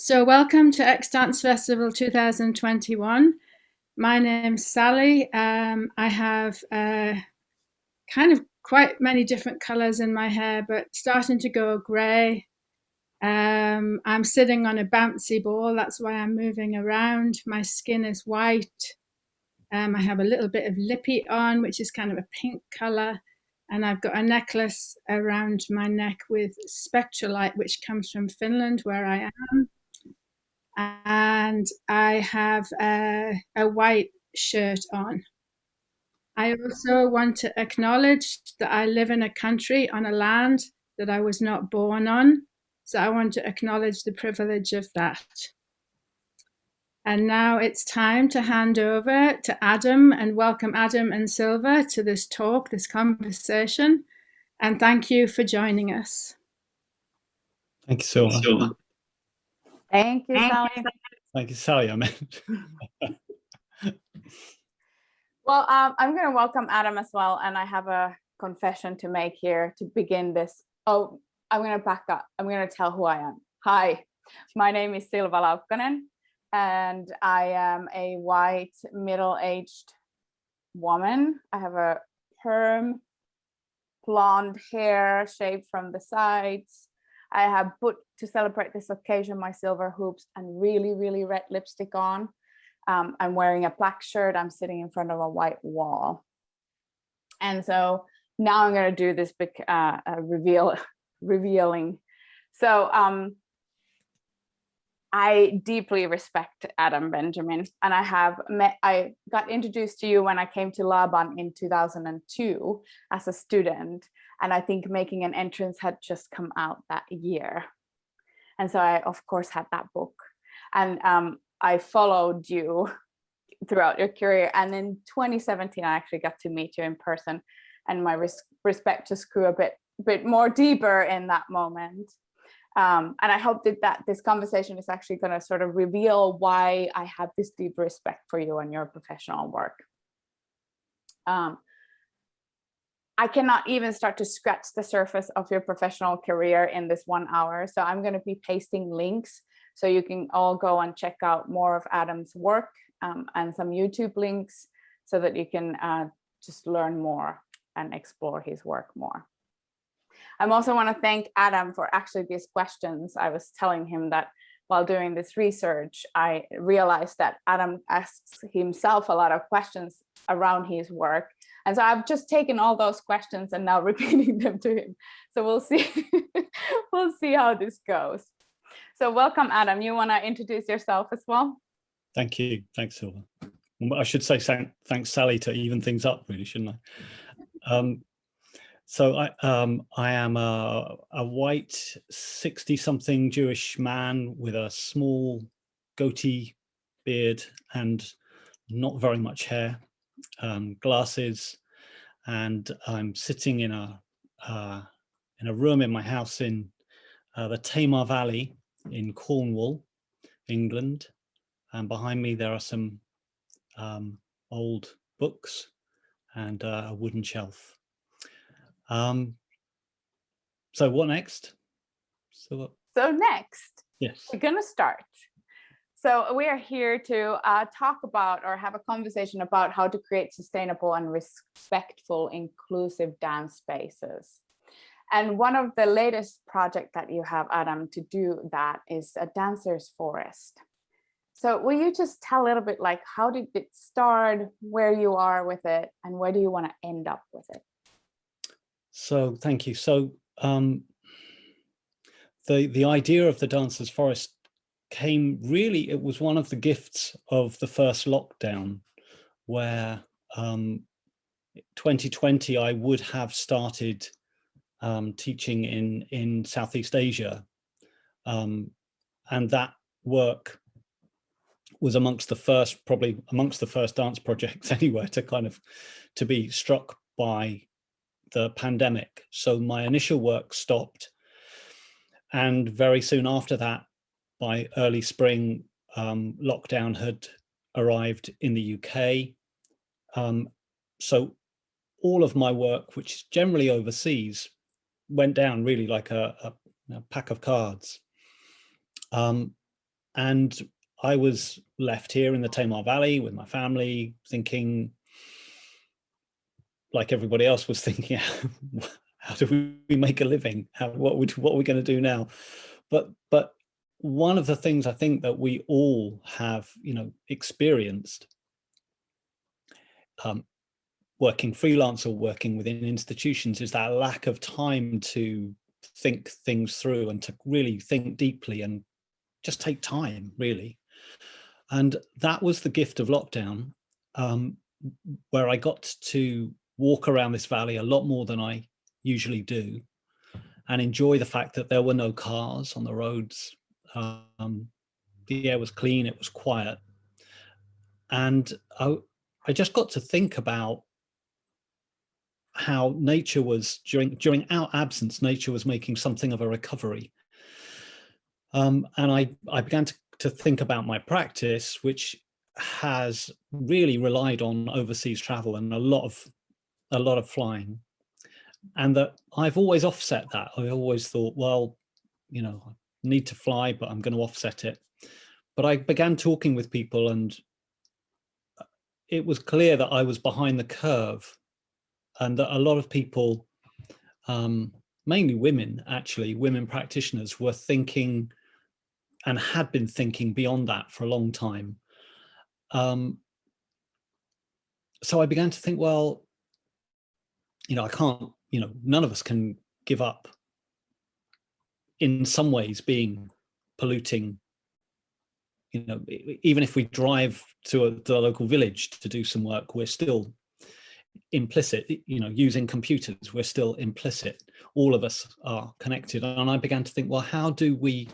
So welcome to X Dance Festival 2021. My name's Sally. I have kind of quite many different colours in my hair, but starting to go grey. I'm sitting on a bouncy ball, that's why I'm moving around. My skin is white. I have a little bit of lippy on, which is kind of a pink colour. And I've got a necklace around my neck with spectrolite, which comes from Finland, where I am. And I have a white shirt on. I also want to acknowledge that I live in a country on a land that I was not born on. So I want to acknowledge the privilege of that. And now it's time to hand over to Adam and welcome Adam and Silva to this talk, this conversation. And thank you for joining us. Thank you, Silva. Thank you, Sally. Thank you, Sally. I meant. Well, I'm going to welcome Adam as well, and I have a confession to make here to begin this. Oh, I'm going to back up. I'm going to tell who I am. Hi, my name is Silva Laukkanen, and I am a white middle-aged woman. I have a perm blonde hair shaved from the sides. I have put, to celebrate this occasion, my silver hoops and really, really red lipstick on. I'm wearing a black shirt. I'm sitting in front of a white wall. And so now I'm going to do this big revealing. So I deeply respect Adam Benjamin, and I got introduced to you when I came to Laban in 2002 as a student. And I think Making an Entrance had just come out that year. And so I, of course, had that book. And I followed you throughout your career. And in 2017, I actually got to meet you in person. And my respect just grew a bit more deeper in that moment. And I hope that this conversation is actually going to sort of reveal why I have this deep respect for you and your professional work. I cannot even start to scratch the surface of your professional career in this 1 hour. So I'm going to be pasting links so you can all go and check out more of Adam's work and some YouTube links so that you can just learn more and explore his work more. I also want to thank Adam for actually these questions. I was telling him that while doing this research, I realized that Adam asks himself a lot of questions around his work. And so I've just taken all those questions and now repeating them to him. So we'll see, we'll see how this goes. So welcome, Adam. You want to introduce yourself as well? Thank you. Thanks, Silva. I should say thanks, Sally, to even things up, really, shouldn't I? So I am a white 60-something Jewish man with a small goatee beard and not very much hair, glasses, and I'm sitting in a room in my house in the Tamar Valley in Cornwall, England, and behind me there are some old books and a wooden shelf. So what next? So next, yes, we're gonna start. So we are here to talk about or have a conversation about how to create sustainable and respectful, inclusive dance spaces. And one of the latest projects that you have, Adam, to do that is a dancer's forest. So will you just tell a little bit like how did it start, where you are with it, and where do you want to end up with it? So thank you. So the idea of the Dancer's Forest came really, it was one of the gifts of the first lockdown, where 2020 I would have started teaching in Southeast Asia, and that work was probably amongst the first dance projects anywhere to be struck by the pandemic. So my initial work stopped, and very soon after that, by early spring, lockdown had arrived in the UK. So all of my work, which is generally overseas, went down really like a pack of cards. And I was left here in the Tamar Valley with my family, thinking, like everybody else was thinking, how do we make a living? What are we going to do now? But one of the things I think that we all have, experienced, working freelance or working within institutions, is that lack of time to think things through and to really think deeply and just take time, really. And that was the gift of lockdown, where I got to walk around this valley a lot more than I usually do, and enjoy the fact that there were no cars on the roads. The air was clean, it was quiet. And I just got to think about how nature was, during our absence, nature was making something of a recovery. And I began to think about my practice, which has really relied on overseas travel and a lot of flying, and that I've always offset that. I always thought, well, I need to fly, but I'm going to offset it. But I began talking with people, and it was clear that I was behind the curve, and that a lot of people, mainly women, actually, women practitioners, were thinking and had been thinking beyond that for a long time. So I began to think, well, I can't, none of us can give up, in some ways, being polluting. Even if we drive to the local village to do some work, we're still implicit, using computers, we're still implicit. All of us are connected. And I began to think, well, how do we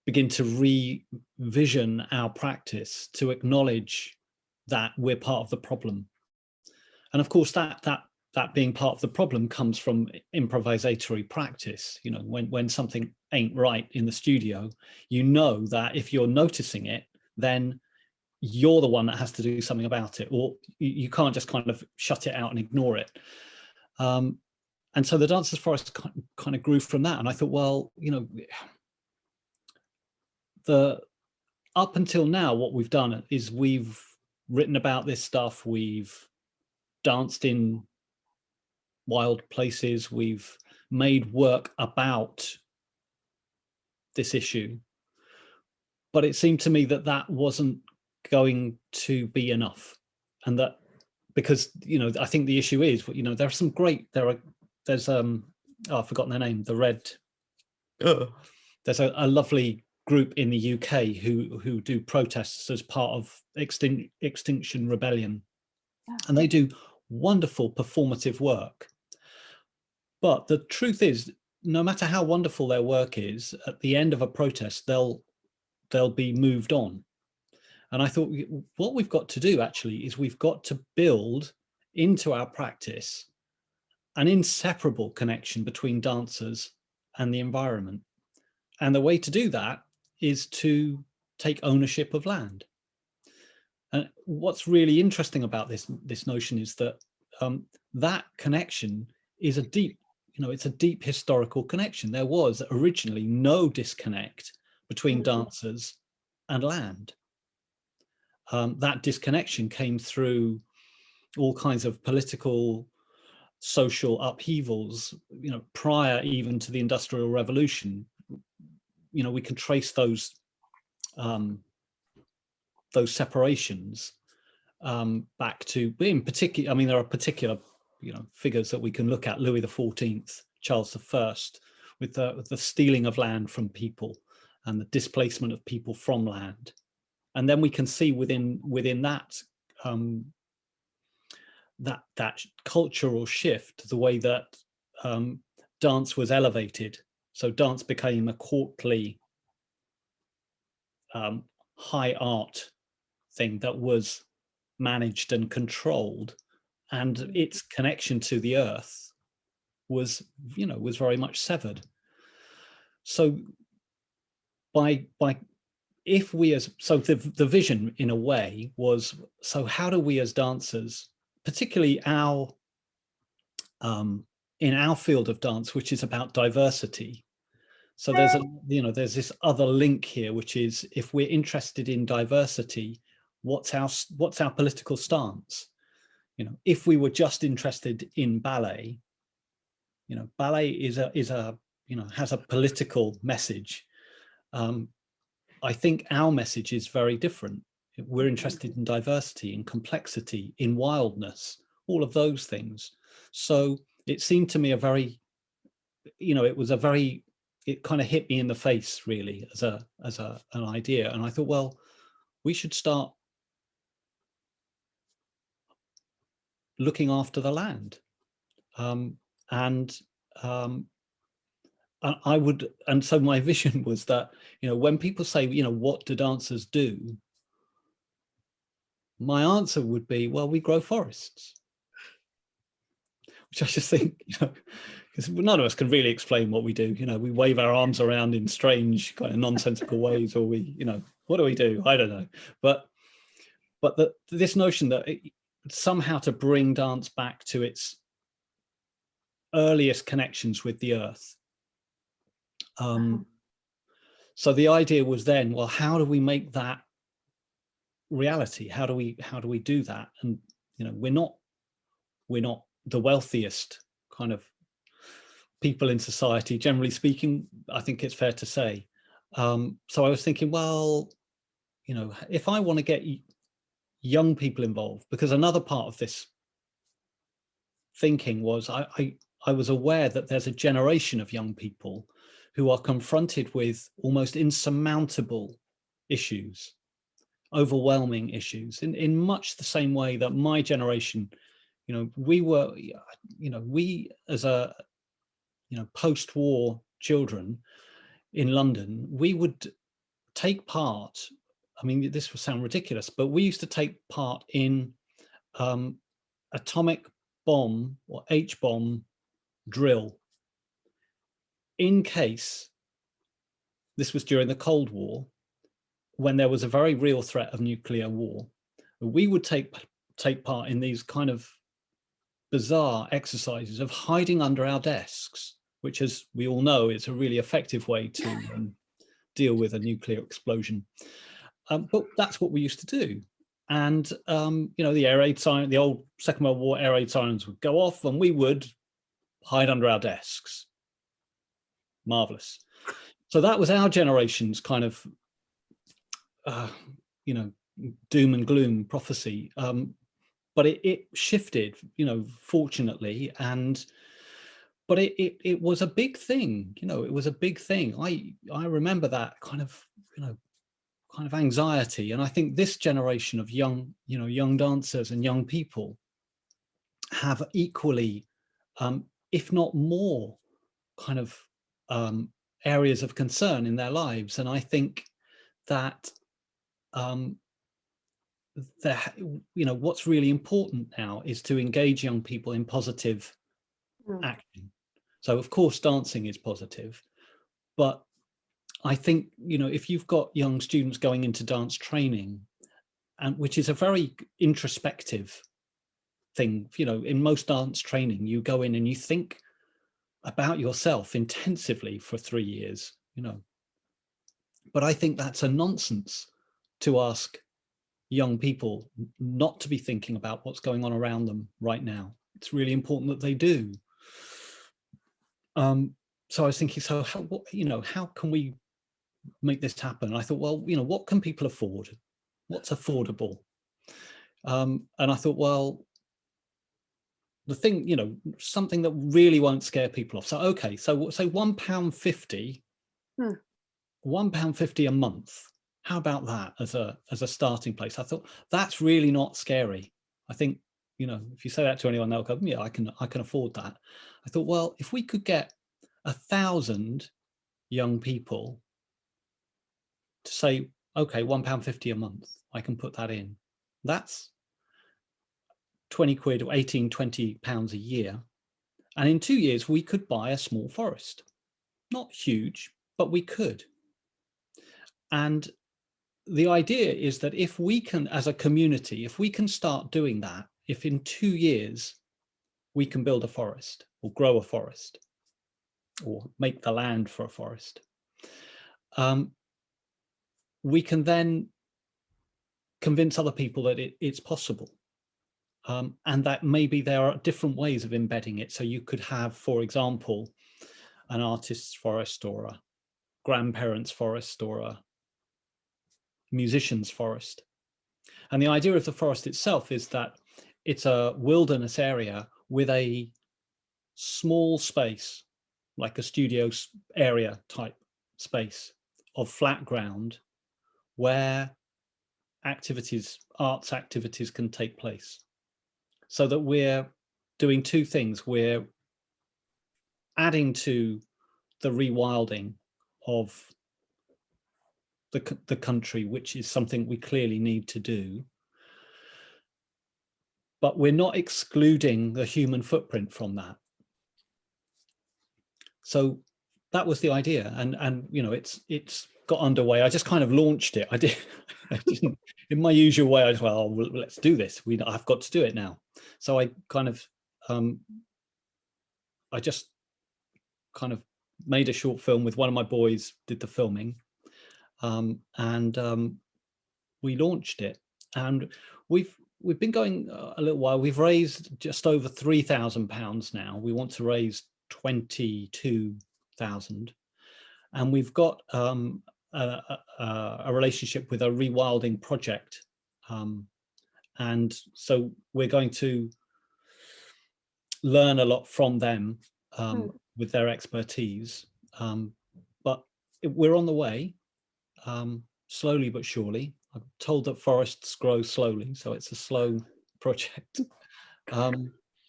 begin to revision our practice to acknowledge that we're part of the problem? And of course, that being part of the problem comes from improvisatory practice. When something ain't right in the studio, that if you're noticing it, then you're the one that has to do something about it, or you can't just kind of shut it out and ignore it. And so the Dancers Forest kind of grew from that. And I thought, well, up until now, what we've done is we've written about this stuff, we've danced in wild places, we've made work about this issue. But it seemed to me that that wasn't going to be enough. And that, because, I think the issue is, there are some great, there's I've forgotten their name, the Red. There's a lovely group in the UK who do protests as part of Extinction Rebellion. And they do wonderful performative work. But the truth is, no matter how wonderful their work is, at the end of a protest, they'll be moved on. And I thought, what we've got to do actually is we've got to build into our practice an inseparable connection between dancers and the environment. And the way to do that is to take ownership of land. And what's really interesting about this notion is that that connection is a deep, it's a deep historical connection. There was originally no disconnect between dancers and land. That disconnection came through all kinds of political, social upheavals, prior even to the Industrial Revolution. We can trace those separations back to, in particular, there are particular, figures that we can look at: Louis XIV, Charles I, with the stealing of land from people and the displacement of people from land. And then we can see within that that cultural shift, the way that dance was elevated. So dance became a courtly, high art thing that was managed and controlled, and its connection to the earth was very much severed. So the vision, in a way, was, so how do we as dancers, particularly in our field of dance, which is about diversity, So there's there's this other link here, which is if we're interested in diversity, what's our political stance? If we were just interested in ballet, ballet is a has a political message. I think our message is very different. We're interested in diversity, in complexity, in wildness, all of those things. So it seemed to me it kind of hit me in the face, really, as an idea. And I thought, well, we should start looking after the land. And so my vision was that, when people say, what do dancers do? My answer would be, well, we grow forests. Which I just think, because none of us can really explain what we do. We wave our arms around in strange kind of nonsensical ways, or we, what do we do? I don't know. But this notion that somehow to bring dance back to its earliest connections with the earth. So the idea was then, well, how do we make that reality? How do we do that? And we're not the wealthiest kind of people in society, generally speaking, I think it's fair to say. So I was thinking, well, if I want to get young people involved, because another part of this thinking was I was aware that there's a generation of young people who are confronted with almost insurmountable issues, overwhelming issues, in much the same way that my generation, we as a post-war children in London, we would take part, I mean, this will sound ridiculous, but we used to take part in atomic bomb or H-bomb drill, in case, this was during the Cold War, when there was a very real threat of nuclear war. We would take part in these kind of bizarre exercises of hiding under our desks, which, as we all know, is a really effective way to deal with a nuclear explosion. But that's what we used to do. And the air raid siren, the old Second World War air raid sirens would go off, and we would hide under our desks. Marvelous. So that was our generation's kind of doom and gloom prophecy. But it shifted, fortunately, but it was a big thing. It was a big thing. I remember that kind of anxiety, and I think this generation of young dancers and young people have equally, if not more, kind of areas of concern in their lives. And I think that what's really important now is to engage young people in positive action. So of course dancing is positive, but I think if you've got young students going into dance training, and which is a very introspective thing, in most dance training you go in and you think about yourself intensively for 3 years, but I think that's a nonsense to ask young people not to be thinking about what's going on around them right now. It's really important that they do. So I was thinking, so how can we make this happen? And I thought, well, what can people afford? What's affordable? And I thought, well, the thing, something that really won't scare people off. So, okay, so say £1.50, £1.50 a month. How about that as a starting place? I thought that's really not scary. I think, if you say that to anyone, they'll go, yeah, I can afford that. I thought, well, if we could get 1,000 young people to say, okay, £1.50 a month, I can put that in. That's 20 quid or 20 pounds a year. And in 2 years, we could buy a small forest. Not huge, but we could. And the idea is that if we can, as a community, if we can start doing that, if in 2 years we can build a forest or grow a forest or make the land for a forest, we can then convince other people that it's possible. And that maybe there are different ways of embedding it. So you could have, for example, an artist's forest or a grandparent's forest or a musician's forest. And the idea of the forest itself is that it's a wilderness area with a small space, like a studio area type space of flat ground where arts activities can take place. So that we're doing two things. We're adding to the rewilding of the country, which is something we clearly need to do. But we're not excluding the human footprint from that. So that was the idea, and you know, it's got underway. I just kind of launched it. I didn't in my usual way. I just, well, let's do this. I've got to do it now. So I kind of I just kind of made a short film with one of my boys, did the filming, and we launched it. And we've been going a little while. We've raised just over £3,000 now. We want to raise 22,000, and we've got a relationship with a rewilding project, and so we're going to learn a lot from them with their expertise, but we're on the way, slowly but surely. I'm told that forests grow slowly, so it's a slow project,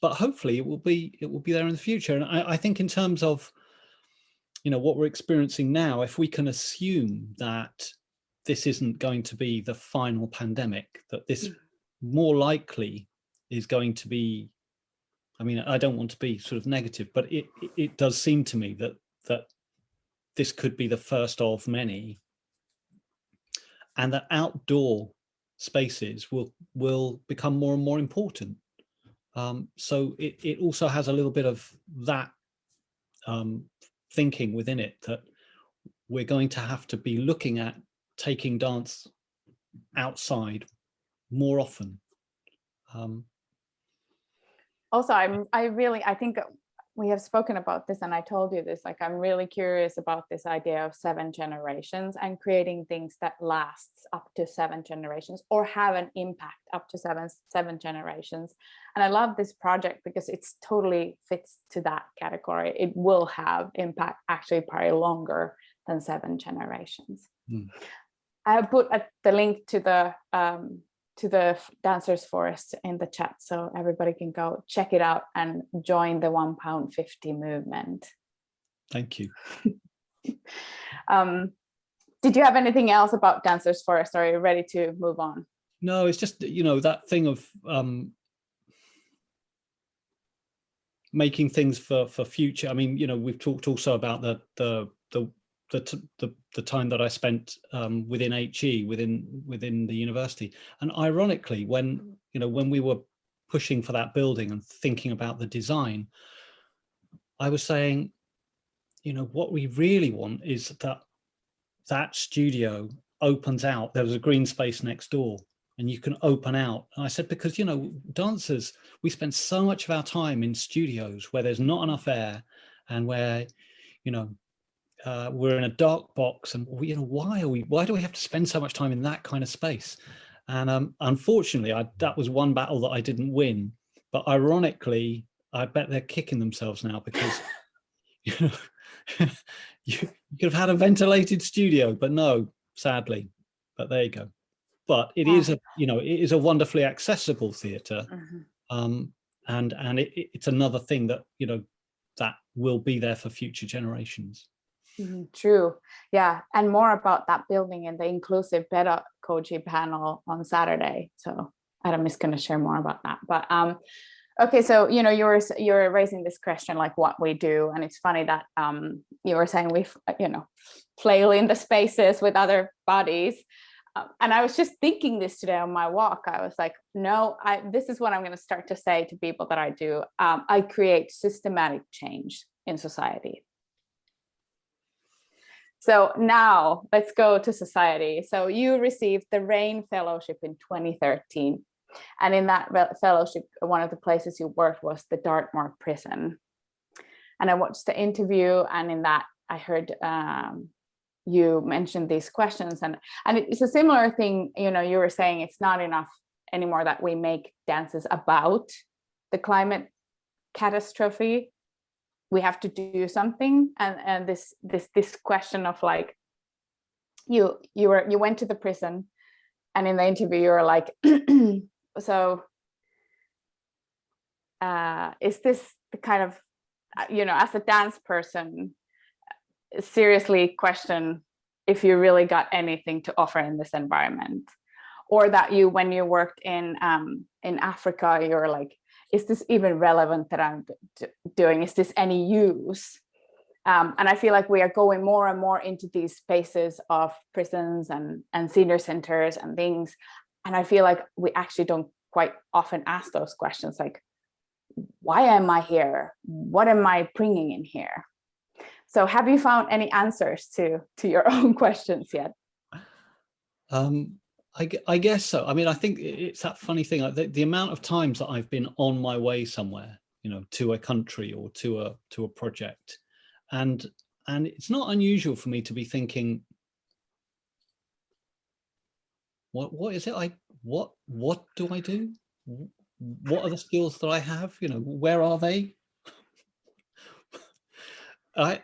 but hopefully it will be there in the future. And I think in terms of, you know, what we're experiencing now, if we can assume that this isn't going to be the final pandemic, that this more likely is going to be, I mean, I don't want to be sort of negative, but it does seem to me that this could be the first of many, and that outdoor spaces will become more and more important. So it also has a little bit of that thinking within it, that we're going to have to be looking at taking dance outside more often. Also, I think we have spoken about this, and I told you this, like, I'm really curious about this idea of 7 generations and creating things that lasts up to 7 generations or have an impact up to seven generations. And I love this project because it's totally fits to that category. It will have impact actually probably longer than 7 generations. I have put the link to the Dancers Forest in the chat, so everybody can go check it out and join the £1.50 movement. Thank you. Did you have anything else about Dancers Forest, or are you ready to move on? No, it's just, you know, that thing of making things for future. I mean, you know, we've talked also about the time that I spent within HE, within the university. And ironically, when we were pushing for that building and thinking about the design, I was saying, you know, what we really want is that studio opens out. There was a green space next door, and you can open out. And I said, because, you know, dancers, we spend so much of our time in studios where there's not enough air, and where, you know, we're in a dark box, and you know, why do we have to spend so much time in that kind of space? And unfortunately, that was one battle that I didn't win. But ironically, I bet they're kicking themselves now, because you know, you could have had a ventilated studio, but no, sadly. But there you go. But it is it is a wonderfully accessible theatre, and it's another thing that, you know, that will be there for future generations. True. Yeah. And more about that building and the inclusive pedagogy panel on Saturday. So Adam is going to share more about that. But okay, so, you know, you're raising this question, like what we do. And it's funny that you were saying we, you know, flail in the spaces with other bodies. And I was just thinking this today on my walk. I was like, no, this is what I'm going to start to say to people that I do. I create systematic change in society. So now let's go to society. So you received the RAIN Fellowship in 2013. And in that fellowship, one of the places you worked was the Dartmoor prison. And I watched the interview, and in that I heard you mentioned these questions, and it's a similar thing. You know, you were saying it's not enough anymore that we make dances about the climate catastrophe. We have to do something, and this question of like, you went to the prison, and in the interview you were like, so is this the kind of, you know, as a dance person, seriously question if you really got anything to offer in this environment? Or that you, when you worked in Africa, you're like, is this even relevant that I'm doing? Is this any use? And I feel like we are going more and more into these spaces of prisons and senior centers and things. And I feel like we actually don't quite often ask those questions, like, why am I here? What am I bringing in here? So have you found any answers to your own questions yet? I guess so. I mean, I think it's that funny thing, like the amount of times that I've been on my way somewhere, you know, to a country or to a project, and it's not unusual for me to be thinking, what is it? What do I do? What are the skills that I have? You know, where are they? I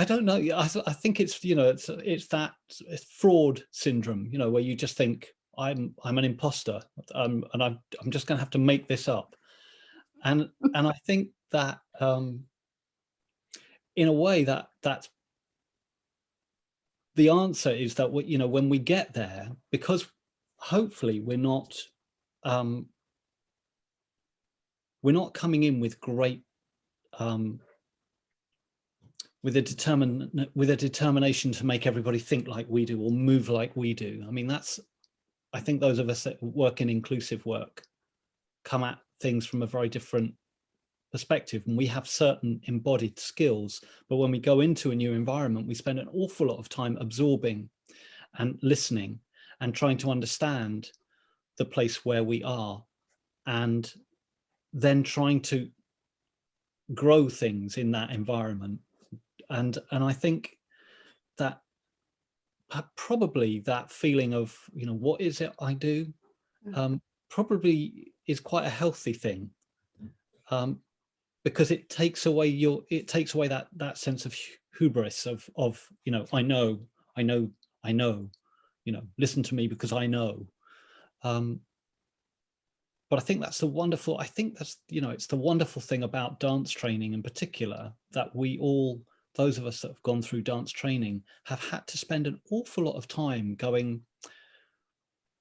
don't know. I think it's, you know, it's fraud syndrome, you know, where you just think I'm an imposter, and I'm just going to have to make this up, and I think that in a way that's the answer is that you know, when we get there, because hopefully we're not coming in with great with a determination to make everybody think like we do or move like we do. I mean, I think those of us that work in inclusive work come at things from a very different perspective, and we have certain embodied skills, but when we go into a new environment, we spend an awful lot of time absorbing and listening and trying to understand the place where we are, and then trying to grow things in that environment. And I think that probably that feeling of, you know, what is it I do, probably is quite a healthy thing, because it takes away that sense of hubris of, you know, I know, you know, listen to me because I know. But I think that's you know, it's the wonderful thing about dance training in particular, that we all, those of us that have gone through dance training, have had to spend an awful lot of time going,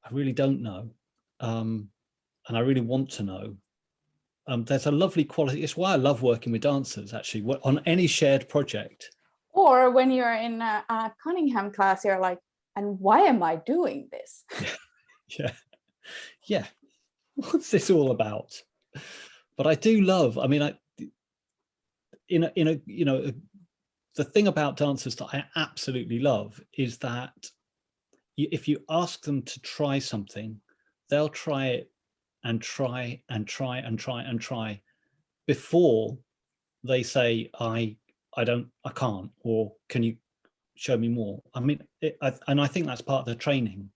I really don't know, and I really want to know. There's a lovely quality. It's why I love working with dancers, actually, on any shared project. Or when you're in a Cunningham class, you're like, and why am I doing this? Yeah. What's this all about? But I do love, I mean, you know, the thing about dancers that I absolutely love is that if you ask them to try something, they'll try it and try and try and try and try before they say, I can't, or can you show me more? I mean, and I think that's part of the training.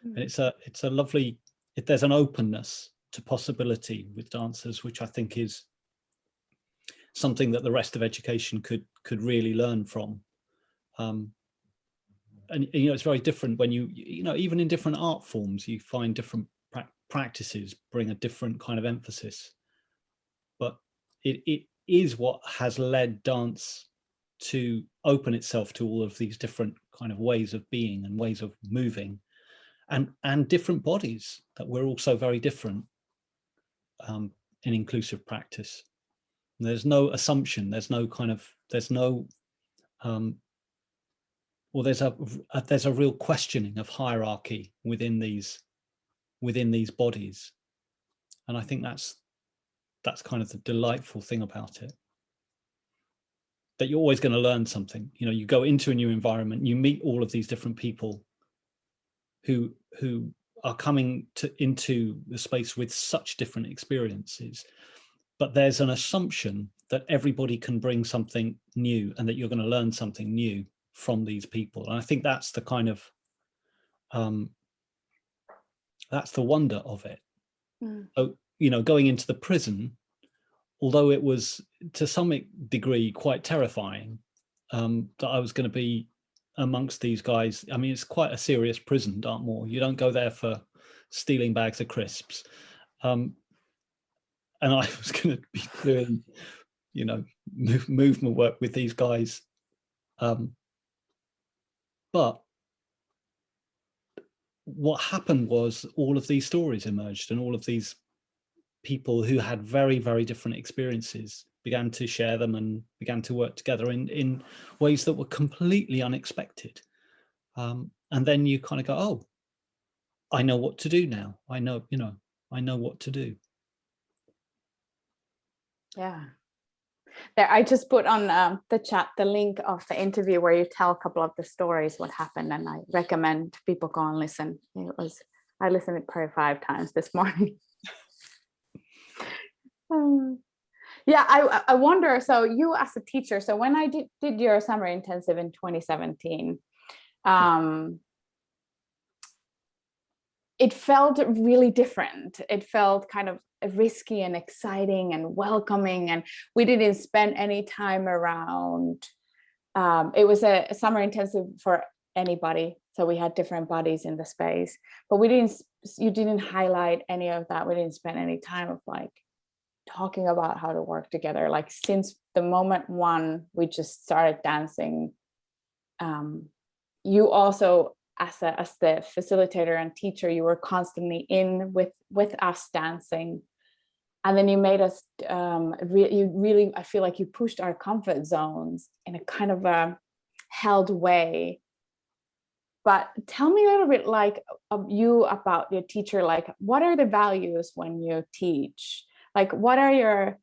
And it's a lovely, there's an openness to possibility with dancers, which I think is something that the rest of education could really learn from. And you know, it's very different when you know, even in different art forms, you find different practices bring a different kind of emphasis. But it is what has led dance to open itself to all of these different kind of ways of being and ways of moving, and different bodies, that we're also very different in inclusive practice. There's no assumption, there's no well, there's a real questioning of hierarchy within these bodies, and I think that's kind of the delightful thing about it. that you're always going to learn something. You know, you go into a new environment, you meet all of these different people who are coming into the space with such different experiences, but there's an assumption that everybody can bring something new and that you're going to learn something new from these people. And I think that's the kind of that's the wonder of it. So, you know, going into the prison, although it was to some degree quite terrifying, that I was going to be amongst these guys. I mean, it's quite a serious prison, Dartmoor. You don't go there for stealing bags of crisps. And I was going to be doing, you know, movement work with these guys. But what happened was all of these stories emerged, and all of these people who had very, very different experiences began to share them and began to work together in ways that were completely unexpected. And then you kind of go, oh, I know what to do now. I know, you know, I know what to do. Yeah. There, I just put on the chat the link of the interview where you tell a couple of the stories, what happened, and I recommend people go and listen. I listened it probably 5 times this morning. Yeah, I wonder, so you as a teacher, so when I did your summer intensive in 2017, it felt really different. It felt kind of risky and exciting and welcoming, and we didn't spend any time around. It was a summer intensive for anybody, so we had different bodies in the space, but you didn't highlight any of that. We didn't spend any time of like talking about how to work together. Like since the moment one, we just started dancing. You also, as the facilitator and teacher, you were constantly in with us dancing, and then you made us you really, I feel like you pushed our comfort zones in a kind of a held way. But tell me a little bit like you about your teacher, like what are the values when you teach? Like what are your,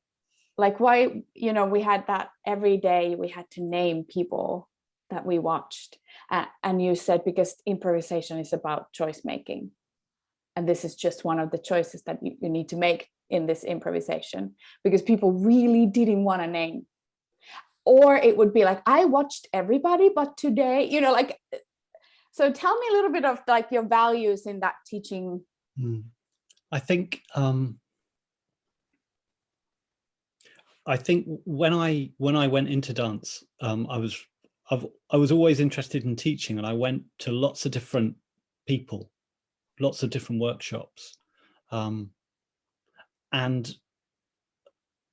like why, you know, we had that every day we had to name people that we watched, and you said because improvisation is about choice making, and this is just one of the choices that you need to make in this improvisation, because people really didn't want to name, or it would be like, I watched everybody but today, you know, like, so tell me a little bit of like your values in that teaching. I think when I went into dance, I was always interested in teaching, and I went to lots of different people, lots of different workshops, and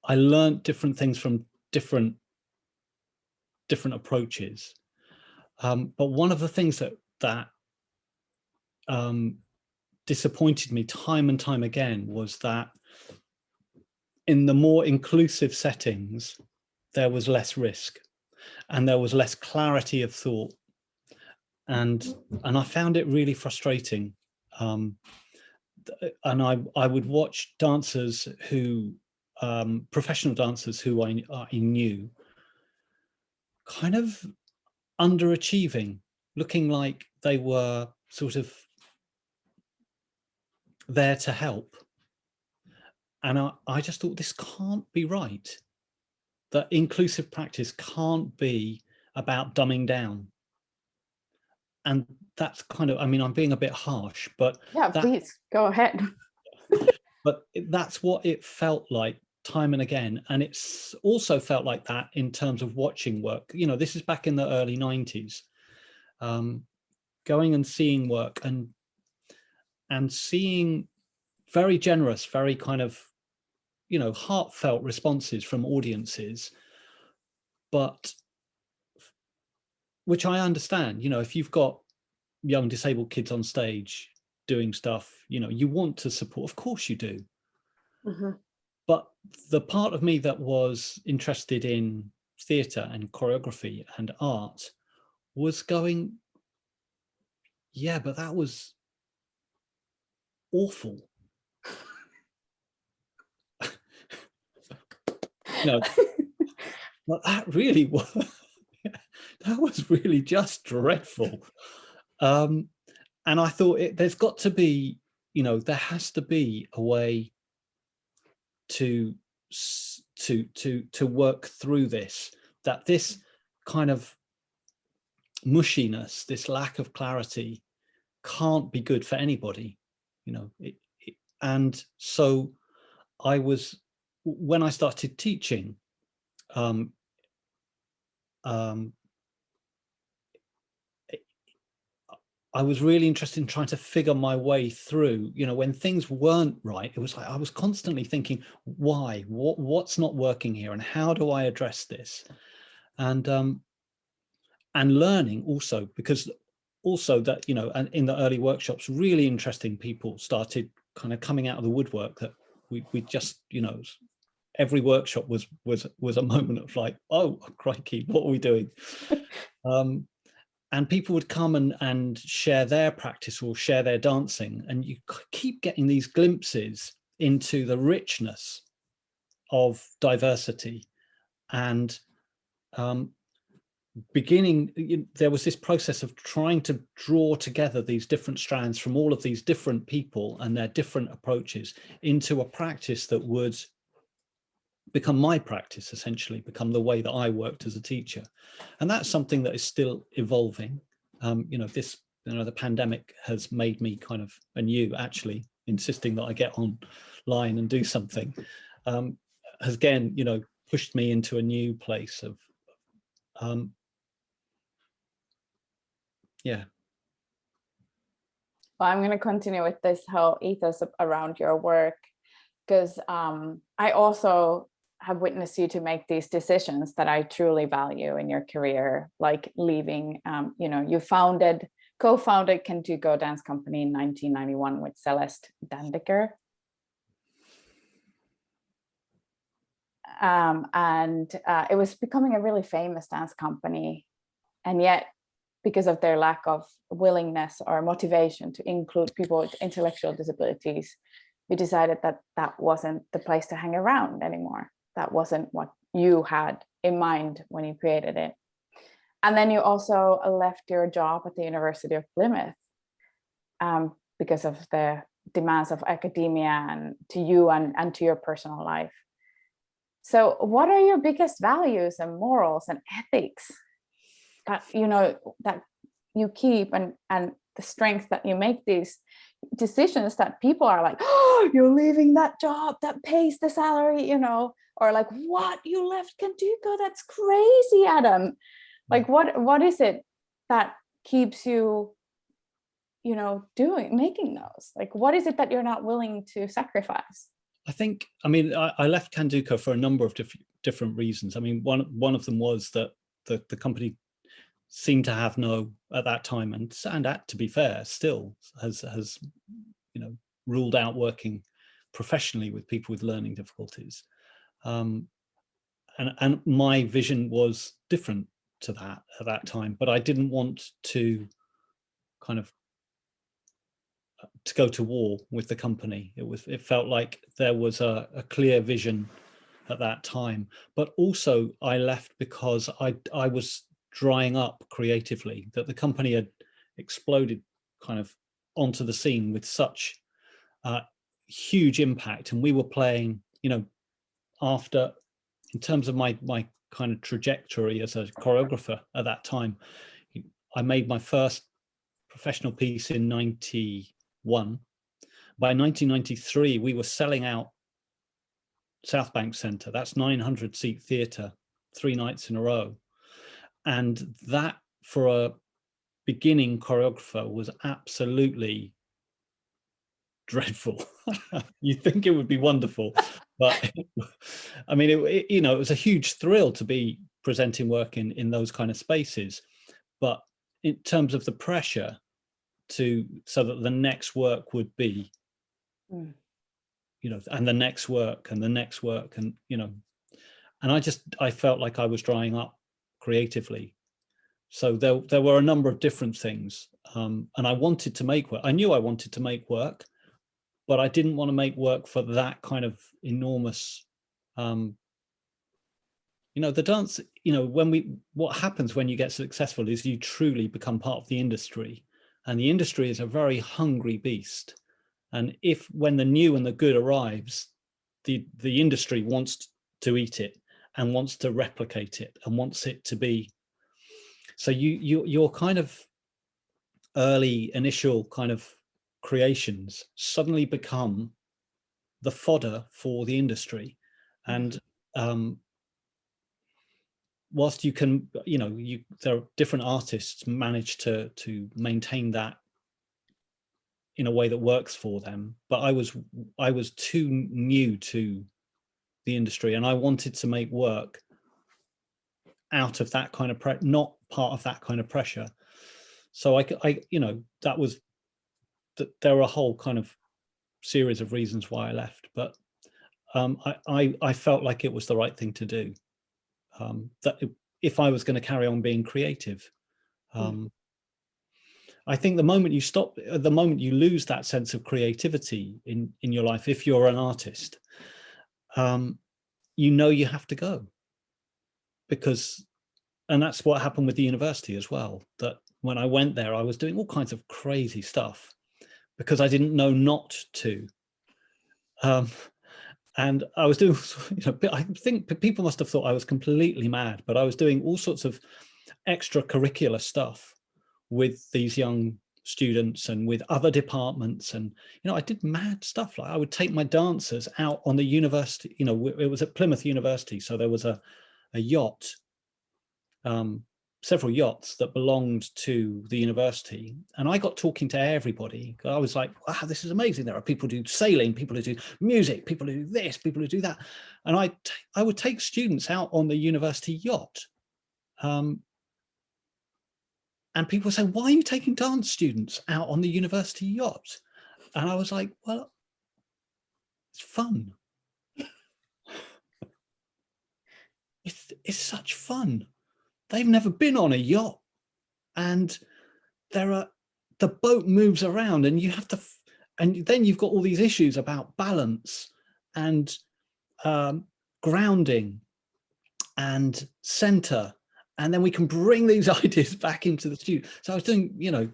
I learned different things from different approaches. But one of the things that disappointed me time and time again was that in the more inclusive settings, there was less risk and there was less clarity of thought. And I found it really frustrating. And I would watch dancers who, professional dancers who I knew, kind of underachieving, looking like they were sort of there to help. And I just thought, this can't be right. That inclusive practice can't be about dumbing down. And that's kind of, I mean, I'm being a bit harsh, but yeah, please go ahead. But that's what it felt like time and again. And it's also felt like that in terms of watching work. You know, this is back in the early 90s, going and seeing work and seeing very generous, very kind of, you know, heartfelt responses from audiences, but which I understand, you know, if you've got young disabled kids on stage doing stuff, you know, you want to support, of course you do. But the part of me that was interested in theatre and choreography and art was going, yeah, but that was awful. No, Well, that really was, that was really just dreadful. And I thought there's got to be, there has to be a way to work through this, that this kind of mushiness, this lack of clarity can't be good for anybody, and so when I started teaching, I was really interested in trying to figure my way through, when things weren't right. It was like I was constantly thinking, why, what's not working here, and how do I address this? And learning also, because also that, and in the early workshops, really interesting people started kind of coming out of the woodwork that we just, every workshop was a moment of like, oh crikey, what are we doing? And people would come and share their practice or share their dancing, and you keep getting these glimpses into the richness of diversity. And there was this process of trying to draw together these different strands from all of these different people and their different approaches into a practice that would become my practice, essentially become the way that I worked as a teacher. And that's something that is still evolving. The pandemic has made me kind of anew, actually insisting that I get online and do something, has again, pushed me into a new place of, yeah. Well, I'm going to continue with this whole ethos around your work, because I also have witnessed you to make these decisions that I truly value in your career, like leaving, you co-founded Can Do Go Dance Company in 1991 with Celeste Dandeker. And it was becoming a really famous dance company. And yet, because of their lack of willingness or motivation to include people with intellectual disabilities, we decided that that wasn't the place to hang around anymore. That wasn't what you had in mind when you created it. And then you also left your job at the University of Plymouth because of the demands of academia and to you and to your personal life. So what are your biggest values and morals and ethics that you keep, and the strength that you make these decisions that people are like, oh, you're leaving that job that pays the salary, or like, what, you left Can Do Go? That's crazy, Adam. Like, what is it that keeps you, making those? Like, what is it that you're not willing to sacrifice? I left Can Do Go for a number of different reasons. I mean, one of them was that the company seemed to have at that time, and to be fair, still has ruled out working professionally with people with learning difficulties. And my vision was different to that at that time, but I didn't want to kind of to go to war with the company. It felt like there was a clear vision at that time, but also I left because I was drying up creatively, that the company had exploded kind of onto the scene with such huge impact, and we were playing, after, in terms of my kind of trajectory as a choreographer at that time, I made my first professional piece in 91. By 1993, we were selling out South Bank Centre. That's 900 seat theatre, 3 nights in a row. And that, for a beginning choreographer, was absolutely dreadful. You think it would be wonderful, but I mean, it was a huge thrill to be presenting work in those kind of spaces. But in terms of the pressure so that the next work would be, and the next work and the next work, and and I felt like I was drying up creatively. So there were a number of different things, and I wanted to make work. I knew I wanted to make work, but I didn't want to make work for that kind of enormous You know, the dance, you know, what happens when you get successful is you truly become part of the industry, and the industry is a very hungry beast. And when the new and the good arrives, the industry wants to eat it and wants to replicate it and wants it to be. So your kind of early initial kind of creations suddenly become the fodder for the industry. And whilst you can, you know, there are different artists manage to maintain that in a way that works for them, but I was too new to the industry, and I wanted to make work out of that kind of not part of that kind of pressure. So I you know, there were a whole kind of series of reasons why I left, but I felt like it was the right thing to do. That if I was going to carry on being creative, I think the moment you lose that sense of creativity in your life, if you're an artist, you know you have to go, and that's what happened with the university as well. That when I went there, I was doing all kinds of crazy stuff because I didn't know not to. And I was doing, you know, I think people must have thought I was completely mad, but I was doing all sorts of extracurricular stuff with these young students and with other departments. And, you know, I did mad stuff. Like I would take my dancers out on the university, you know, it was at Plymouth University. So there was a yacht, several yachts that belonged to the university. And I got talking to everybody. I was like, wow, this is amazing. There are people who do sailing, people who do music, people who do this, people who do that. And I would take students out on the university yacht. And people say, why are you taking dance students out on the university yacht? And I was like, well, it's fun. It's such fun. They've never been on a yacht, and the boat moves around, and you have to, and then you've got all these issues about balance and grounding and center, and then we can bring these ideas back into the studio. So I was doing, you know,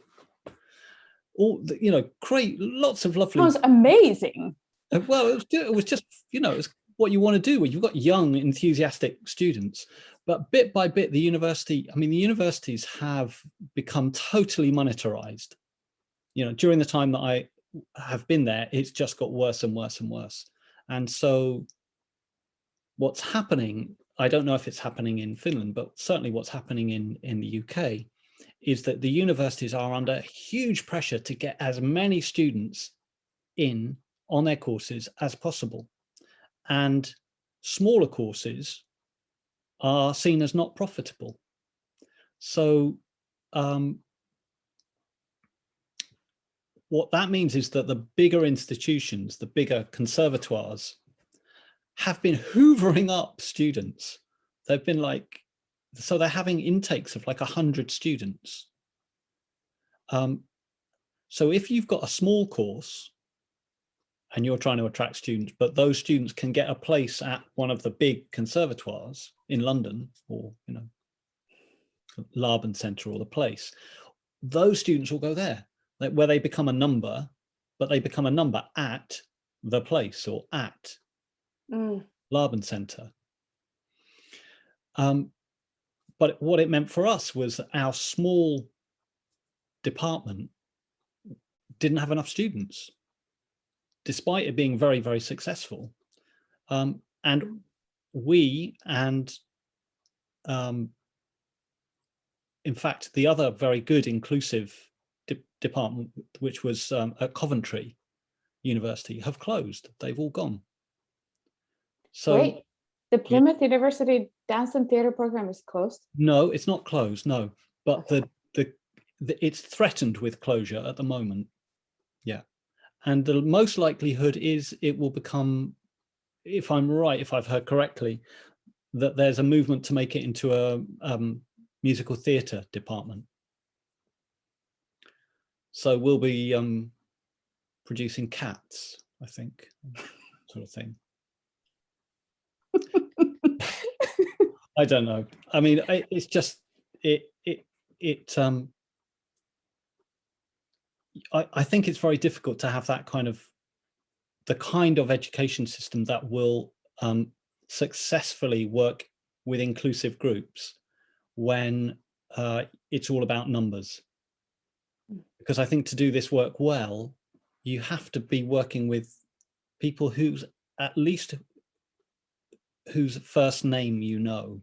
lots of lovely. It was amazing. Well, it was just, you know, it's what you want to do when you've got young, enthusiastic students. But bit by bit, the universities have become totally monetarized. You know, during the time that I have been there, it's just got worse and worse and worse. And so what's happening, I don't know if it's happening in Finland, but certainly what's happening in the UK is that the universities are under huge pressure to get as many students in on their courses as possible. And smaller courses are seen as not profitable. So what that means is that the bigger institutions, the bigger conservatoires, have been hoovering up students. They've been like, so they're having intakes of like 100 students. So if you've got a small course and you're trying to attract students, but those students can get a place at one of the big conservatoires in London, or, you know, Laukkanen Centre or the place, those students will go there, like where they become a number, but they become a number at the place or at Laukkanen Centre. But what it meant for us was our small department didn't have enough students, despite it being very, very successful. And we, and in fact, the other very good inclusive department, which was at Coventry University, have closed. They've all gone. So wait, the Plymouth University Dance and Theatre program is closed? No, it's not closed, no. But okay. It's threatened with closure at the moment. Yeah. And the most likelihood is it will become, if I'm right, if I've heard correctly, that there's a movement to make it into a musical theatre department. So we'll be producing Cats, I think, sort of thing. I don't know. I mean, it's just I think it's very difficult to have that kind of education system that will successfully work with inclusive groups when it's all about numbers. Because I think to do this work well, you have to be working with people whose first name you know.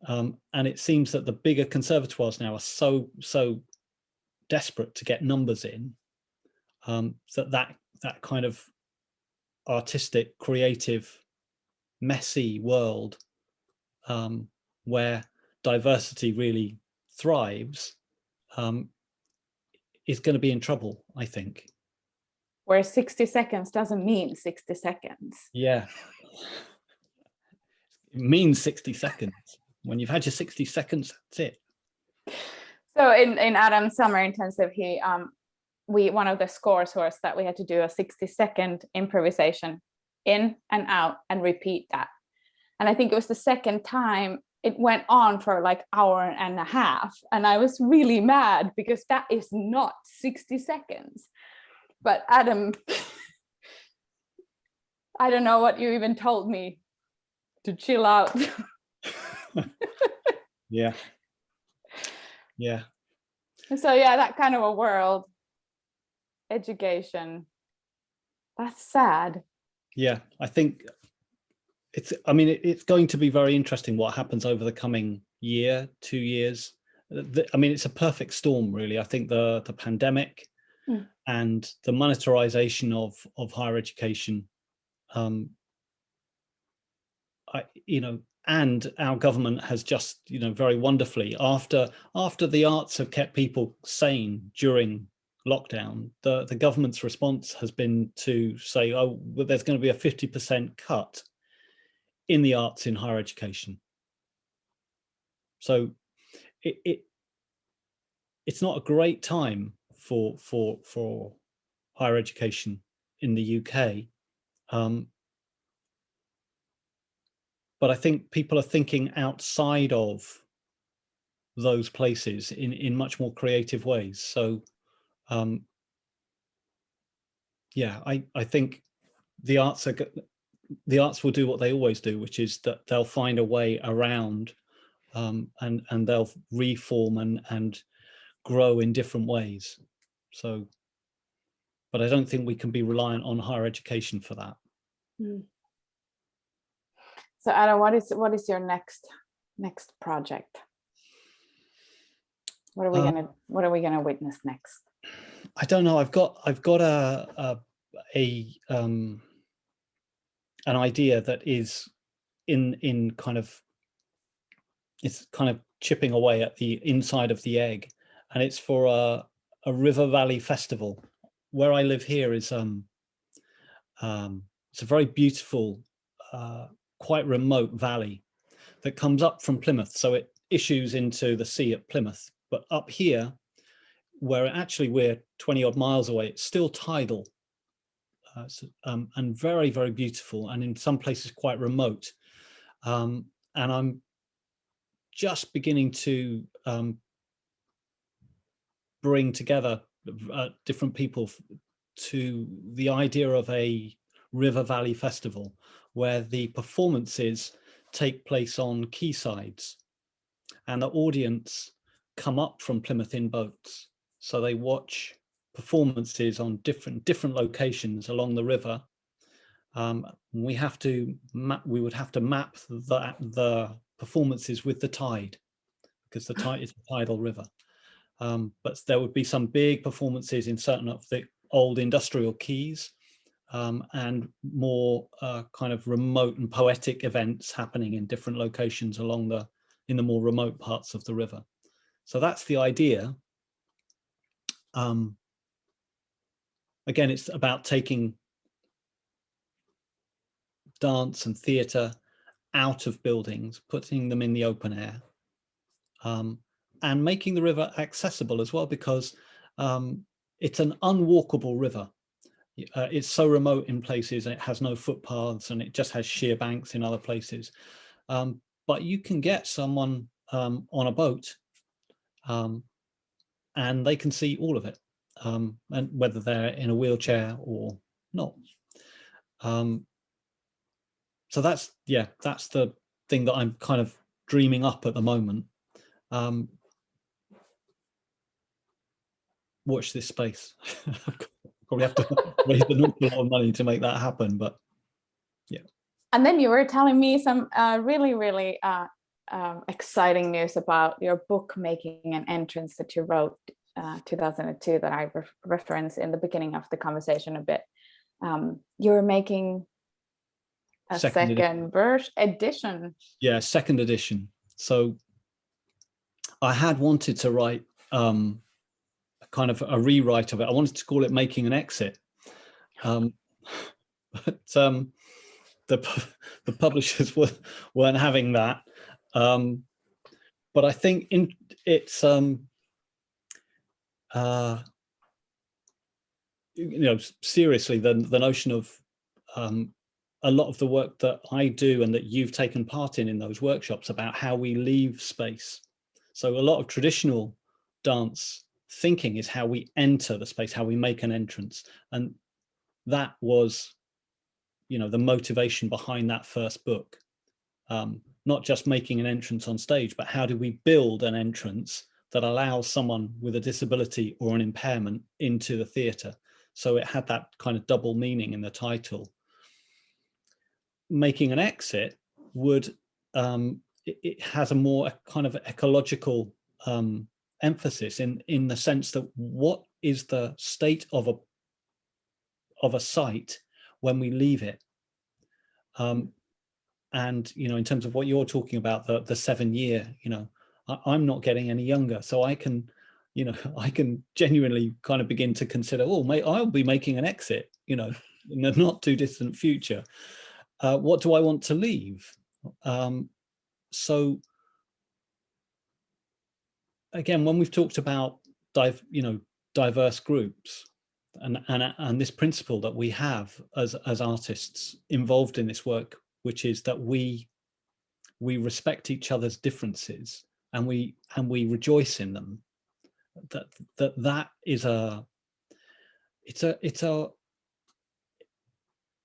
And it seems that the bigger conservatoires now are so desperate to get numbers in, that kind of artistic, creative, messy world where diversity really thrives is going to be in trouble, I think. Where 60 seconds doesn't mean 60 seconds. Yeah. It means 60 seconds. When you've had your 60 seconds, that's it. So in Adam's summer intensive, one of the scores was that we had to do a 60-second improvisation in and out and repeat that. And I think it was the second time it went on for like hour and a half. And I was really mad because that is not 60 seconds. But Adam, I don't know what you even told me to chill out. Yeah. Yeah. So yeah, that kind of a world, education, that's sad. Yeah, I think it's going to be very interesting what happens over the coming year, 2 years. I mean, it's a perfect storm, really. I think the pandemic and the monetarization of higher education, and our government has just, very wonderfully, after the arts have kept people sane during lockdown, the government's response has been to say, oh, well, there's going to be a 50% cut in the arts in higher education. So it's not a great time for higher education in the UK. But I think people are thinking outside of those places in much more creative ways. So yeah, I think the arts will do what they always do, which is that they'll find a way around and they'll reform and grow in different ways. So, but I don't think we can be reliant on higher education for that. So Adam, what is your next project? What are we gonna witness next? I don't know. I've got an idea that is in kind of, it's kind of chipping away at the inside of the egg, and it's for a river valley festival. Where I live here is it's a very beautiful, quite remote valley that comes up from Plymouth. So it issues into the sea at Plymouth, but up here, where actually we're 20 odd miles away, it's still tidal, and very, very beautiful, and in some places quite remote. And I'm just beginning to bring together different people to the idea of a river valley festival where the performances take place on quaysides and the audience come up from Plymouth in boats. So they watch performances on different locations along the river. We would have to map the performances with the tide, because the tide is a tidal river. But there would be some big performances in certain of the old industrial quays, and more kind of remote and poetic events happening in different locations in the more remote parts of the river. So that's the idea. Again, it's about taking dance and theatre out of buildings, putting them in the open air, and making the river accessible as well, because it's an unwalkable river. It's so remote in places, and it has no footpaths, and it just has sheer banks in other places. But you can get someone on a boat and they can see all of it, and whether they're in a wheelchair or not. So that's the thing that I'm kind of dreaming up at the moment. Watch this space. Probably have to raise an awful lot of money to make that happen, but yeah. And then you were telling me some really, really exciting news about your book, Making an Entrance, that you wrote 2002, that I referenced in the beginning of the conversation a bit. You're making a second edition. Yeah, second edition. So I had wanted to write kind of a rewrite of it. I wanted to call it Making an Exit. But the publishers weren't having that. But I think it's seriously, the notion of a lot of the work that I do and that you've taken part in those workshops about how we leave space. So a lot of traditional dance thinking is how we enter the space, how we make an entrance. And that was, the motivation behind that first book. Not just making an entrance on stage, but how do we build an entrance that allows someone with a disability or an impairment into the theatre? So it had that kind of double meaning in the title. Making an Exit would, it has a more kind of ecological emphasis in the sense that what is the state of a site when we leave it? And, in terms of what you're talking about, the 7 year, I'm not getting any younger, so I can genuinely kind of begin to consider, I'll be making an exit, in the not too distant future. What do I want to leave? So again, when we've talked about diverse groups and this principle that we have as artists involved in this work, which is that we respect each other's differences and we rejoice in them, that is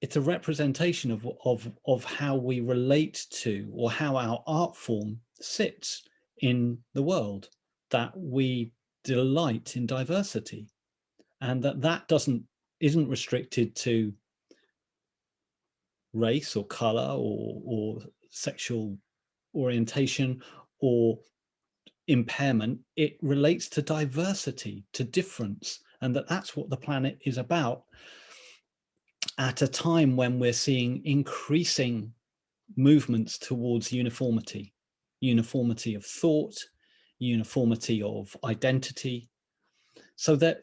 it's a representation of how we relate to, or how our art form sits in the world, that we delight in diversity, and that isn't restricted to race or color or sexual orientation or impairment. It relates to diversity, to difference, and that's what the planet is about, at a time when we're seeing increasing movements towards uniformity of thought, uniformity of identity, so that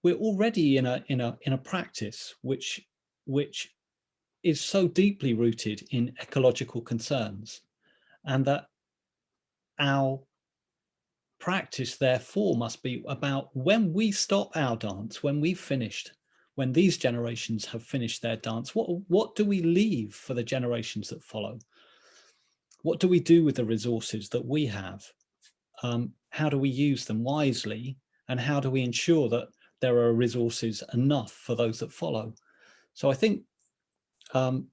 we're already in a practice which is so deeply rooted in ecological concerns, and that our practice therefore must be about, when we stop our dance, when we've finished, when these generations have finished their dance, what do we leave for the generations that follow? What do we do with the resources that we have? How do we use them wisely? And how do we ensure that there are resources enough for those that follow? So I think I'm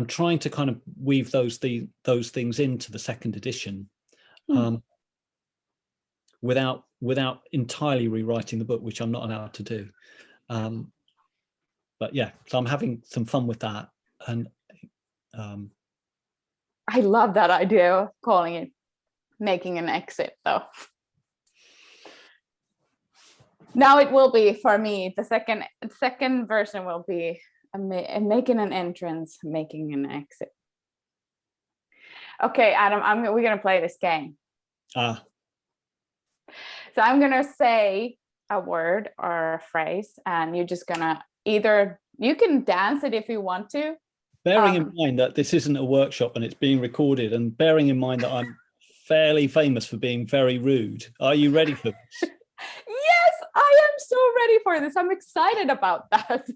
trying to kind of weave those things into the second edition, without entirely rewriting the book, which I'm not allowed to do. But yeah, so I'm having some fun with that. And I love that idea of calling it Making an Exit, though. Now it will be, for me, the second version will be Making an Entrance, Making an Exit. Okay, Adam, we're gonna play this game. So I'm gonna say a word or a phrase, and you're just gonna you can dance it if you want to. Bearing in mind that this isn't a workshop and it's being recorded, and bearing in mind that I'm fairly famous for being very rude, are you ready for this? Yes, I am so ready for this. I'm excited about that.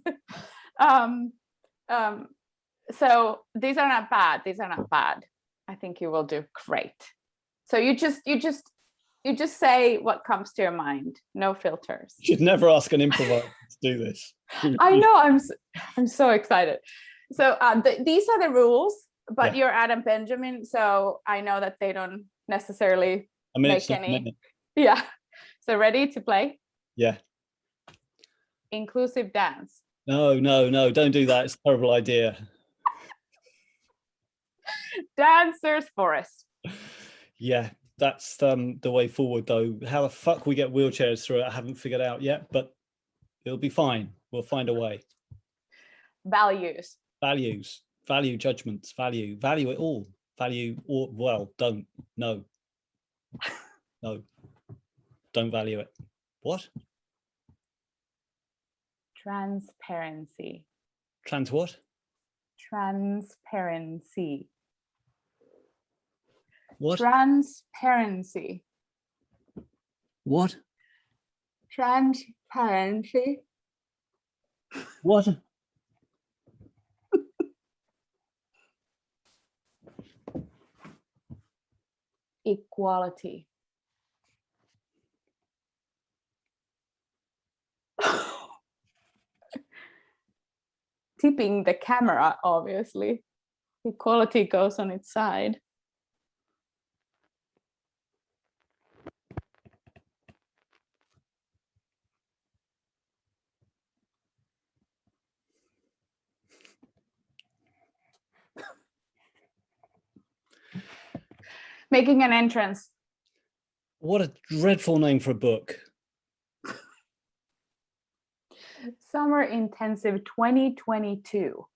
So these are not bad. These are not bad. I think you will do great. So you just say what comes to your mind. No filters. You should never ask an improviser to do this. I know. I'm so excited. So these are the rules, but Yeah. you're Adam Benjamin, so I know that they don't necessarily make any. Yeah. So ready to play? Yeah. Inclusive dance. No, don't do that. It's a terrible idea. Dancers Forest. Yeah, that's the way forward, though. How the fuck we get wheelchairs through it, I haven't figured out yet, but it'll be fine. We'll find a way. Values. Values, value judgments, value it all. Value, or well, don't. No, don't value it. What? Transparency. Trans what? Transparency. What? Transparency. What? Transparency. What? Equality. Tipping the camera, obviously. Equality goes on its side. Making an entrance. What a dreadful name for a book. Summer Intensive 2022.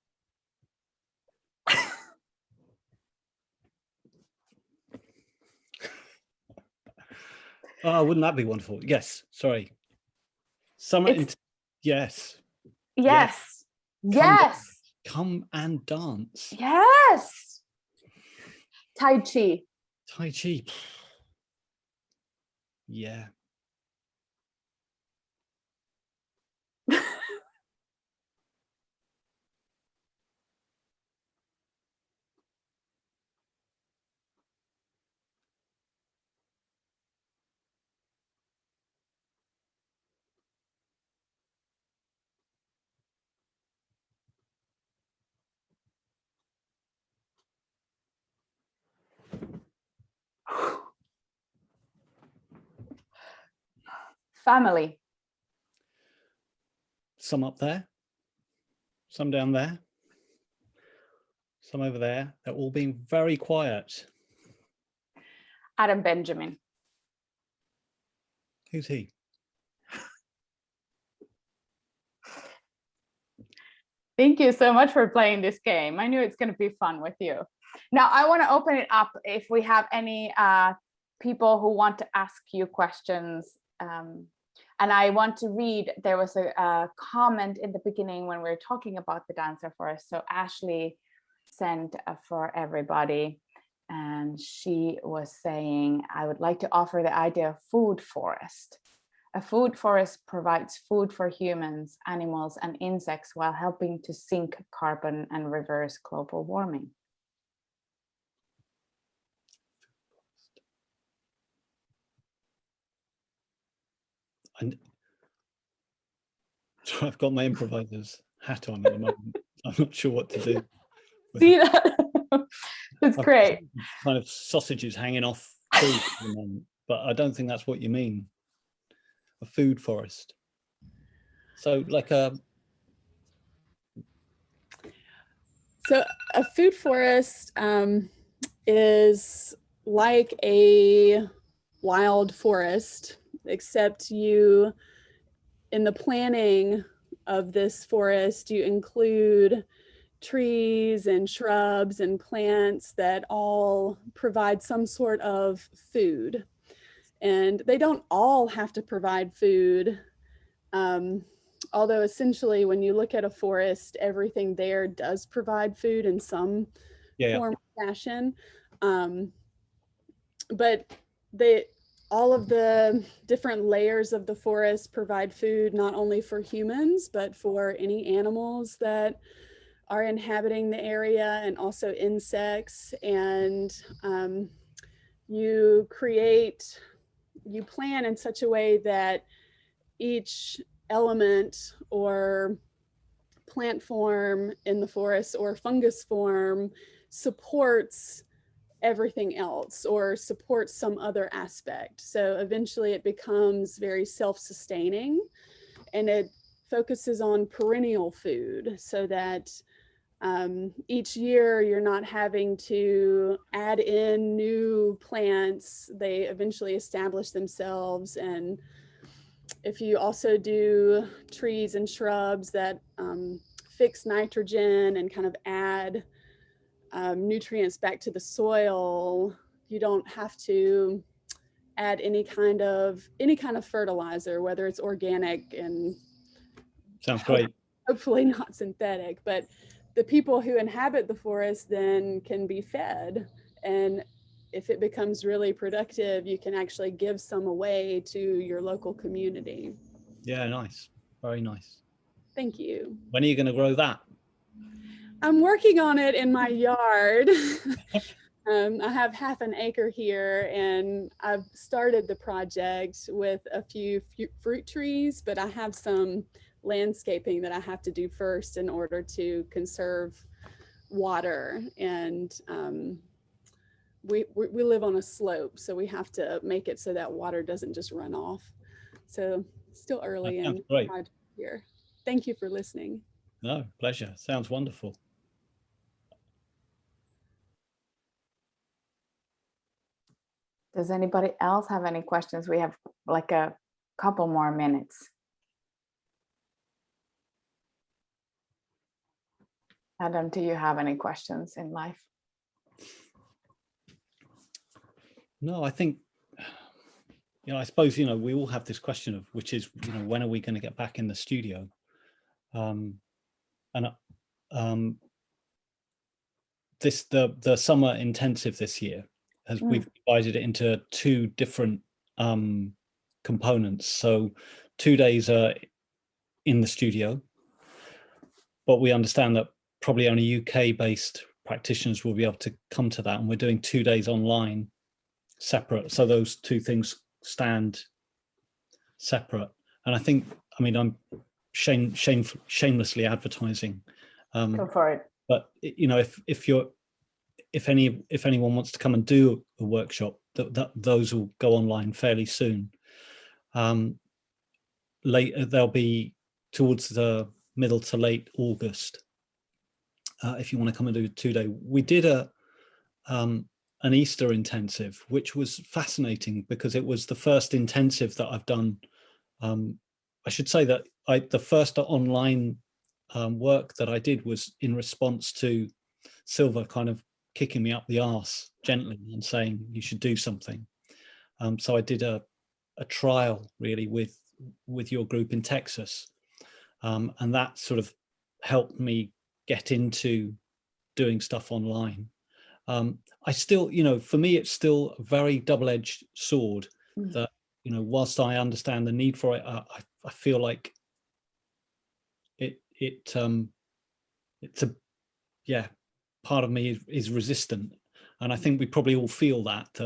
Oh, wouldn't that be wonderful? Yes, sorry. Summer, yes. Yes. Yes. Come and dance. Yes. Tai Chi. Tai Chi. Yeah. Family. Some up there, some down there, some over there. They're all being very quiet. Adam Benjamin. Who's he? Thank you so much for playing this game. I knew it's going to be fun with you. Now, I want to open it up if we have any people who want to ask you questions. And I want to read, there was a comment in the beginning when we were talking about the dancer forest. So Ashley sent for everybody, and she was saying, I would like to offer the idea of food forest. A food forest provides food for humans, animals, and insects while helping to sink carbon and reverse global warming. And so I've got my improviser's hat on at the moment. I'm not sure what to do. See that? It's great. Kind of sausages hanging off food at the moment, but I don't think that's what you mean. A food forest. So like a... So a food forest is like a wild forest, except you, in the planning of this forest, you include trees and shrubs and plants that all provide some sort of food. And they don't all have to provide food. Although essentially when you look at a forest, everything there does provide food in some form or fashion. But all of the different layers of the forest provide food not only for humans, but for any animals that are inhabiting the area, and also insects. And you plan in such a way that each element or plant form in the forest or fungus form supports everything else or supports some other aspect. So eventually it becomes very self-sustaining, and it focuses on perennial food, so that each year you're not having to add in new plants. They eventually establish themselves. And if you also do trees and shrubs that fix nitrogen and kind of add nutrients back to the soil, you don't have to add any kind of fertilizer, whether it's organic and Sounds great. hopefully not synthetic. But the people who inhabit the forest then can be fed, and if it becomes really productive, you can actually give some away to your local community. Yeah, nice. Very nice. Thank you. When are you going to grow that? I'm working on it in my yard. I have half an acre here, and I've started the project with a few fruit trees, but I have some landscaping that I have to do first in order to conserve water. And we live on a slope, so we have to make it so that water doesn't just run off. So still early in the project here. Thank you for listening. No, pleasure. Sounds wonderful. Does anybody else have any questions? We have like a couple more minutes. Adam, do you have any questions in life? No, I think, I suppose, we all have this question of, which is, when are we going to get back in the studio? The summer intensive this year, we've divided it into two different components. So 2 days are in the studio, but we understand that probably only UK-based practitioners will be able to come to that, and we're doing 2 days online separate, so those two things stand separate. And I think, I'm shamelessly advertising. Go for it. But if anyone wants to come and do a workshop, those will go online fairly soon. They'll be towards the middle to late August. If you want to come and do a 2-day, we did an Easter intensive, which was fascinating because it was the first intensive that I've done. I should say that the first online work that I did was in response to Silva kind of kicking me up the arse gently and saying you should do something. So I did a trial really with your group in Texas, and that sort of helped me get into doing stuff online. I still, for me, it's still a very double-edged sword that, whilst I understand the need for it, I feel like it's part of me is resistant. And I think we probably all feel that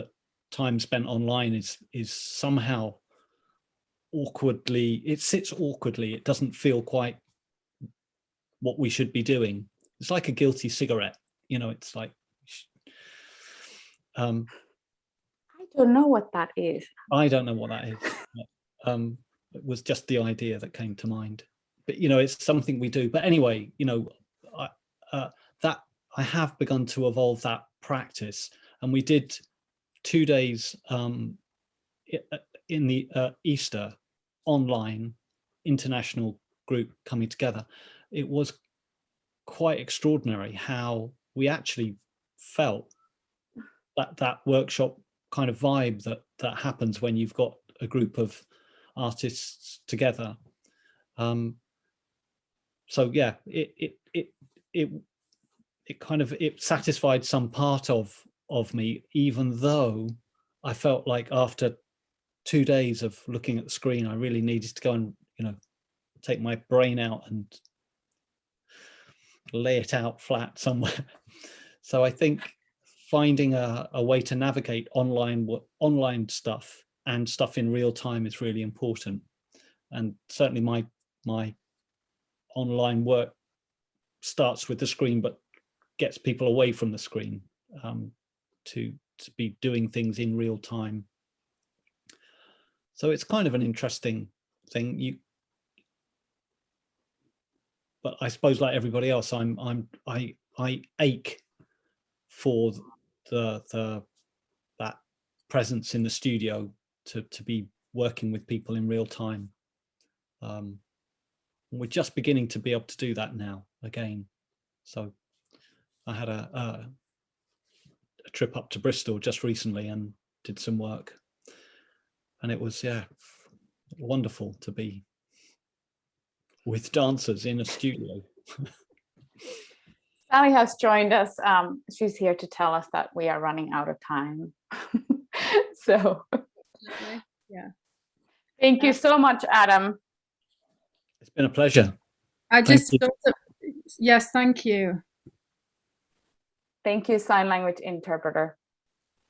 time spent online is somehow it sits awkwardly. It doesn't feel quite what we should be doing. It's like a guilty cigarette, it's like, I don't know what that is. I don't know what that is. It was just the idea that came to mind. But it's something we do. But anyway, that I have begun to evolve that practice, and we did 2 days in the Easter online international group coming together. It was quite extraordinary how we actually felt that workshop kind of vibe that happens when you've got a group of artists together. So yeah, it satisfied some part of me, even though I felt like after 2 days of looking at the screen, I really needed to go and take my brain out and lay it out flat somewhere. So I think finding a way to navigate online stuff and stuff in real time is really important. And certainly my online work starts with the screen, but gets people away from the screen, to be doing things in real time. So it's kind of an interesting thing. But I suppose, like everybody else, I ache for that presence in the studio, to be working with people in real time. We're just beginning to be able to do that now again. So I had a trip up to Bristol just recently and did some work, and it was, yeah, wonderful to be with dancers in a studio. Sally has joined us. She's here to tell us that we are running out of time. So yeah. Thank you so much, Adam. It's been a pleasure. Yes, thank you. Thank you, sign language interpreter.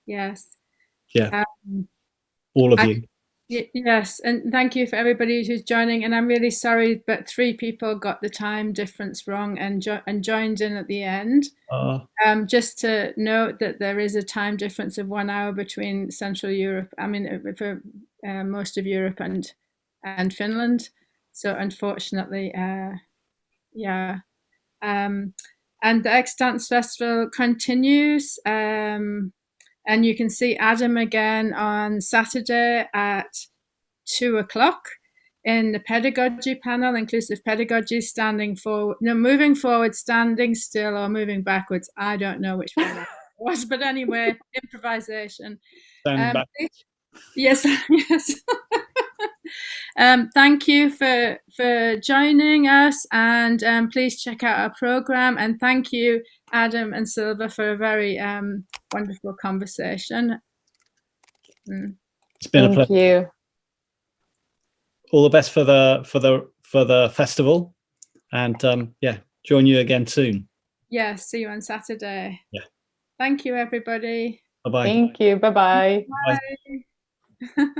Yes. Yeah. All of you. Yes, and thank you for everybody who's joining. And I'm really sorry, but 3 people got the time difference wrong and joined in at the end. Just to note that there is a time difference of 1 hour between Central Europe, I mean, for most of Europe and Finland. So unfortunately, yeah. And the X Dance Festival continues. And you can see Adam again on Saturday at 2:00 in the pedagogy panel, inclusive pedagogy, moving forward, standing still, or moving backwards. I don't know which one that was, but anyway, improvisation. Standing back. Yes, yes. Thank you for joining us, and please check out our program. And thank you, Adam and Silva, for a very wonderful conversation. It's been a pleasure. Thank you. All the best for the festival, and yeah, join you again soon. Yeah, see you on Saturday. Yeah. Thank you, everybody. Bye bye. Thank you. Bye bye. Bye.